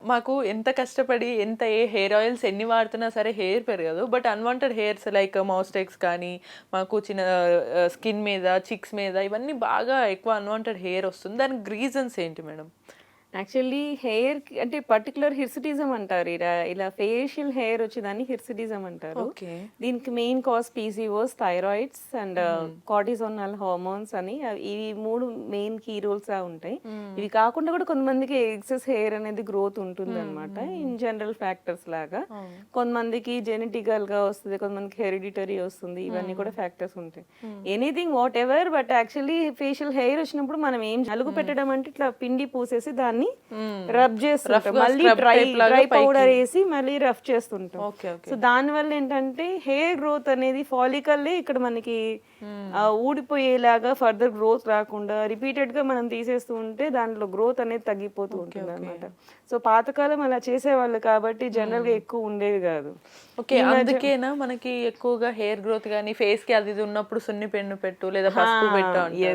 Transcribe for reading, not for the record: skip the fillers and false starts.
మాకు ఎంత కష్టపడి ఎంత ఏ హెయిర్ ఆయిల్స్ ఎన్ని వాడుతున్నా సరే హెయిర్ పెరగదు. బట్ అన్‌వాంటెడ్ హెయిర్స్ లైక్ మౌస్టెక్స్ కానీ, మాకు చిన్న స్కిన్ మీద, చిక్స్ మీద ఇవన్నీ బాగా ఎక్కువ అన్‌వాంటెడ్ హెయిర్ వస్తుంది. దానికి రీజన్స్ ఏంటి మేడం? యాక్చువల్లీ హెయిర్‌కి అంటే పర్టిక్యులర్ హిర్సుటిజం అంటారు. ఇలా ఇలా ఫేషియల్ హెయిర్ వచ్చేదాన్ని హిర్సుటిజం అంటారు. ఓకే. దీనికి main cause PCOS, thyroids and cortisonal hormones అని ఇవి 3 మెయిన్ కీ రోల్స్‌గా ఉంటాయి. ఇవి కాకుండా కూడా కొంతమందికి ఎక్సెస్ హెయిర్ అనేది గ్రోత్ ఉంటుందన్నమాట. ఇన్ జనరల్ ఫ్యాక్టర్స్ లాగా. కొంతమందికి జెనెటికల్‌గా వస్తది. కొంతమందికి హెరిడిటరీ వస్తుంది. ఇవన్నీ కూడా ఫ్యాక్టర్స్ ఉంటాయి. Anything what ever but actually facial hair వచ్చినప్పుడు మనం ఏం నలుగు పెట్టడం అంటే ఇట్లా పిండి పూసేసి దాన్ని రబ్ చేస్తుంటాం. మళ్ళీ డ్రై పౌడర్ వేసి మళ్ళీ రఫ్ చేస్తుంటాం. సో దాని వల్ల ఏంటంటే హెయిర్ గ్రోత్ అనేది ఫాలికల్లే ఇక్కడ మనకి ఊడిపోయేలాగా ఫర్దర్ గ్రోత్ రాకుండా రిపీటెడ్ గా మనం తీసేస్తూ ఉంటే దాంట్లో గ్రోత్ అనేది తగ్గిపోతూ ఉంటుంది అనమాట. సో పాతకాలం అలా చేసేవాళ్ళు కాబట్టి జనరల్ గా ఎక్కువ ఉండేవి కాదు. ఓకే, అందుకేనా మనకి ఎక్కువగా హెయిర్ గ్రోత్ గానీ ఫేస్ కి అది ఇది ఉన్నప్పుడు సున్ని పెన్ను పెట్టు లేదా పసుపు పెట్టు అంటారు.